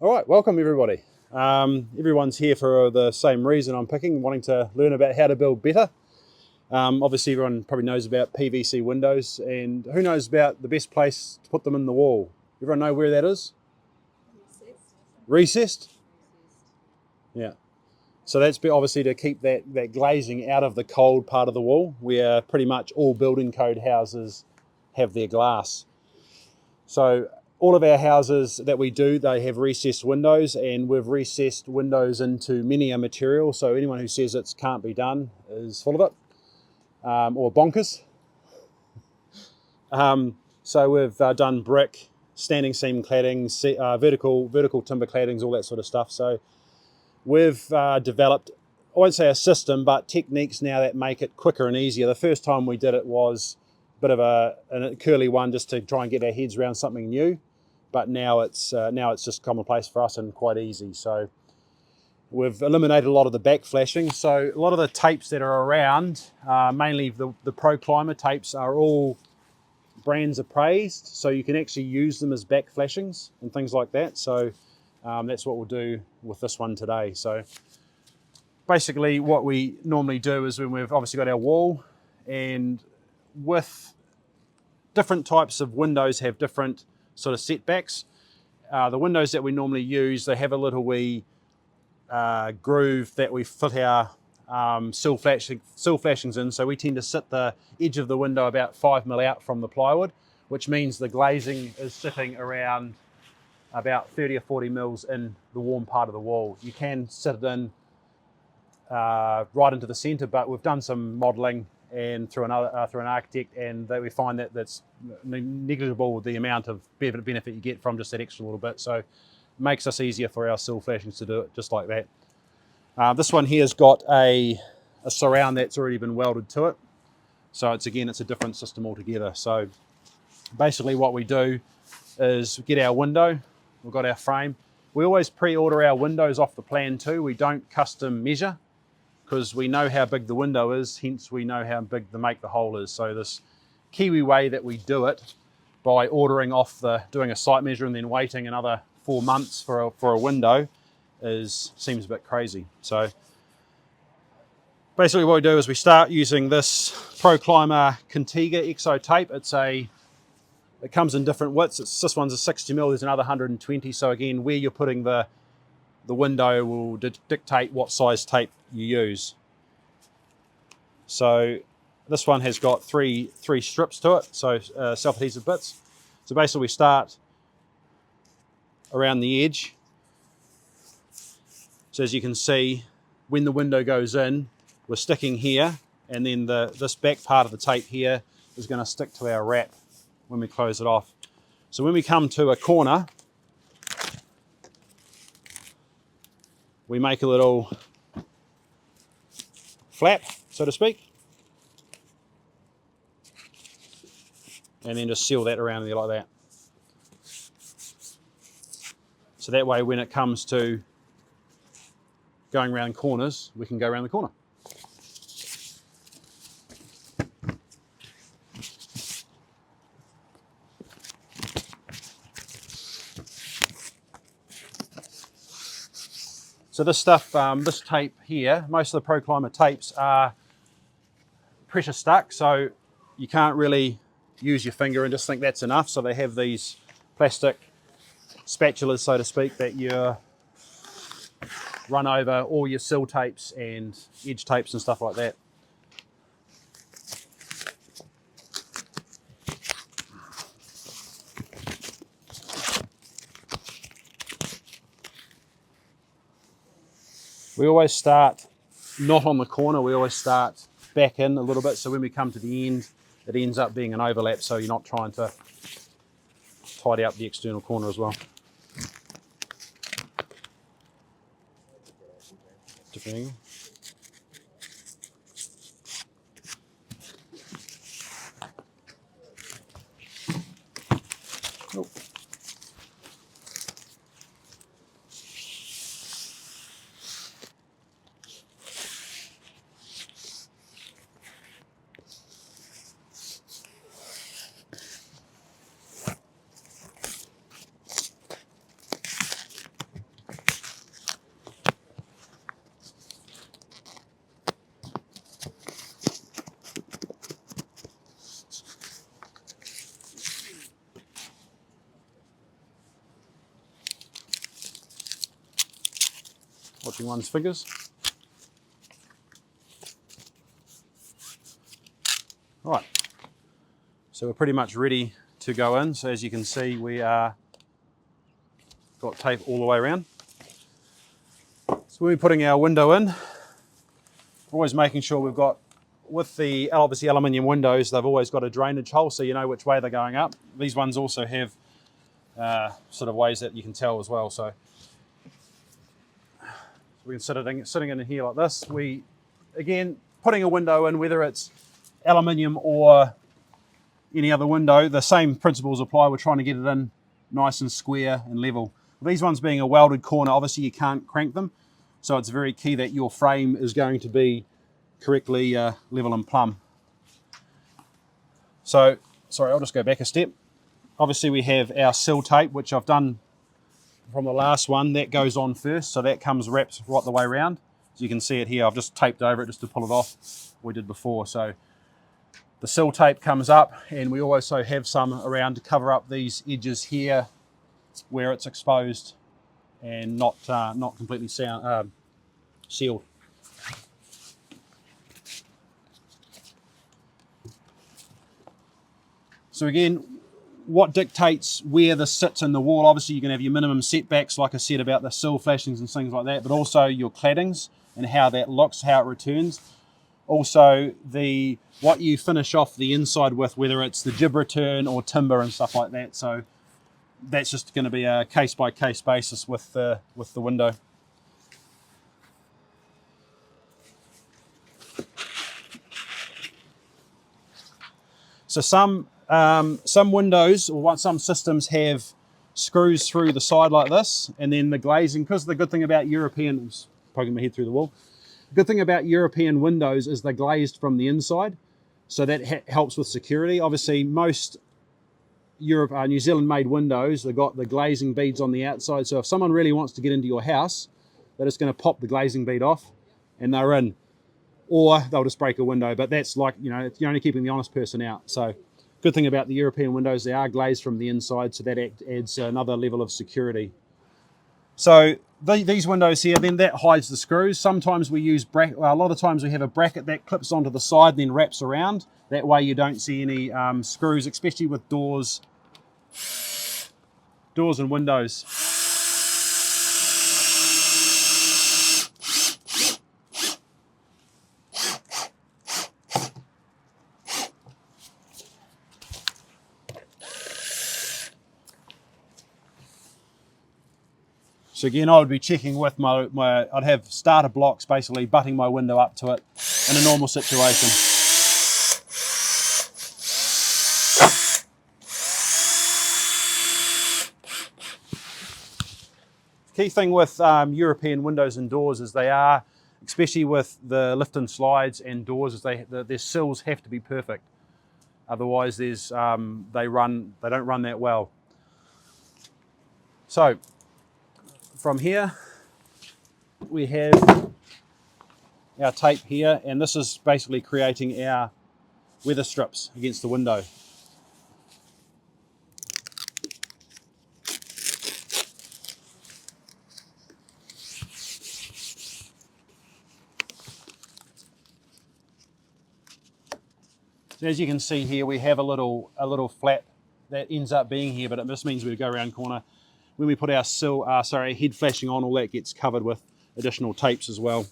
All right, welcome everybody. Everyone's here for the same reason I'm picking, wanting to learn about how to build better. Obviously, everyone probably knows about PVC windows, and who knows about the best place to put them in the wall? Everyone know where that is? Recessed? Yeah. So that's obviously to keep that glazing out of the cold part of the wall, where pretty much all building code houses have their glass. So all of our houses that we do, they have recessed windows, and we've recessed windows into many a material. So anyone who says it can't be done is full of it, or bonkers. So we've done brick, standing seam claddings, vertical timber claddings, all that sort of stuff. So we've developed, I won't say a system, but techniques now that make it quicker and easier. The first time we did it was a bit of a curly one, just to try and get our heads around something new. But now it's just commonplace for us and quite easy. So we've eliminated a lot of the back flashing. So a lot of the tapes that are around, mainly the Pro Climber tapes, are all brands appraised, so you can actually use them as back flashings and things like that. So that's what we'll do with this one today. So basically what we normally do is, when we've obviously got our wall, and with different types of windows have different sort of setbacks. The windows that we normally use, they have a little wee groove that we fit our sill flashings in. So we tend to sit the edge of the window about 5 mm out from the plywood, which means the glazing is sitting around about 30 or 40 mils in the warm part of the wall. You can sit it in right into the centre, but we've done some modelling and through an architect, and that we find that that's negligible, the amount of benefit you get from just that extra little bit. So it makes us easier for our sill flashings to do it just like that. This one here has got a surround that's already been welded to it. So it's a different system altogether. So basically what we do is get our window, we've got our frame. We always pre-order our windows off the plan too. We don't custom measure, because we know how big the window is, hence we know how big the make the hole is. So this Kiwi way that we do it, by ordering doing a site measure and then waiting another 4 months for a window, seems a bit crazy. So basically what we do is we start using this Pro Climber Contiga Exo tape. It comes in different widths. This one's a 60mm, there's another 120. So again, where you're putting the window will dictate what size tape you use. So this one has got three strips to it, so self-adhesive bits. So basically we start around the edge. So as you can see, when the window goes in, we're sticking here, and then this back part of the tape here is going to stick to our wrap when we close it off. So when we come to a corner, we make a little flap, so to speak, and then just seal that around there like that. So that way, when it comes to going around corners, we can go around the corner. So this stuff, this tape here, most of the Pro Climber tapes are pressure stuck, so you can't really use your finger and just think that's enough. So they have these plastic spatulas, so to speak, that you run over all your sill tapes and edge tapes and stuff like that. We always start not on the corner, we always start back in a little bit, so when we come to the end, it ends up being an overlap, so you're not trying to tidy up the external corner as well. Different angle. Oh. watching one's fingers. Right, so we're pretty much ready to go in. So as you can see, we are got tape all the way around. So when we're putting our window in, we're always making sure we've got, with the obviously aluminium windows, they've always got a drainage hole so you know which way they're going up. These ones also have sort of ways that you can tell as well. So we can sitting in here like this. We, again, putting a window in, whether it's aluminium or any other window, the same principles apply. We're trying to get it in nice and square and level. These ones being a welded corner, obviously you can't crank them, so it's very key that your frame is going to be correctly level and plumb. So, sorry, I'll just go back a step. Obviously we have our sill tape, which I've done from the last one. That goes on first, so that comes wrapped right the way around. As you can see it here, I've just taped over it just to pull it off, we did before. So the sill tape comes up, and we also have some around to cover up these edges here where it's exposed and not completely sealed. So again, what dictates where this sits in the wall? Obviously you can have your minimum setbacks, like I said about the sill flashings and things like that, but also your claddings and how that looks, how it returns. Also what you finish off the inside with, whether it's the jib return or timber and stuff like that. So that's just going to be a case-by-case basis with the window. So some windows, or some systems, have screws through the side like this, and then the glazing, because the good thing about European, poking my head through the wall, the good thing about European windows is they're glazed from the inside, so that helps with security. Obviously most New Zealand made windows, they've got the glazing beads on the outside, so if someone really wants to get into your house, they're just going to pop the glazing bead off and they're in. Or they'll just break a window, but that's like, you're only keeping the honest person out. So good thing about the European windows, they are glazed from the inside, so that adds another level of security. So these windows here, then that hides the screws. Sometimes we use a lot of times we have a bracket that clips onto the side and then wraps around. That way you don't see any screws, especially with doors and windows. So again, I would be checking with I'd have starter blocks basically butting my window up to it in a normal situation. Key thing with European windows and doors is they are, especially with the lift and slides and doors, is their sills have to be perfect. Otherwise, they don't run that well. So from here, we have our tape here, and this is basically creating our weather strips against the window. So as you can see here, we have a little flap that ends up being here, but it just means we go around corner. When we put our head flashing on, all that gets covered with additional tapes as well.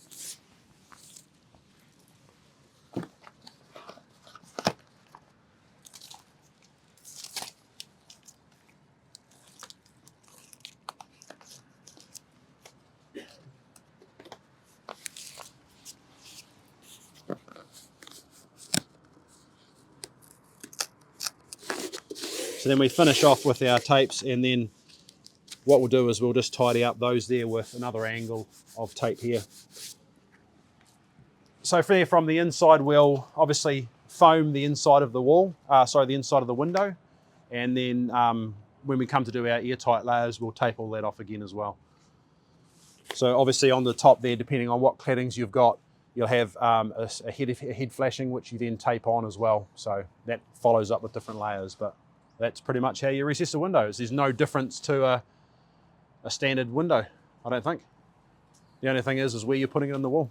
So then we finish off with our tapes, and then what we'll do is we'll just tidy up those there with another angle of tape here. So from the inside, we'll obviously foam the inside of the wall, the inside of the window, and then when we come to do our airtight layers, we'll tape all that off again as well. So obviously on the top there, depending on what claddings you've got, you'll have a head flashing, which you then tape on as well. So that follows up with different layers, but that's pretty much how you recess the windows. There's no difference to a standard window, I don't think. The only thing is where you're putting it in the wall.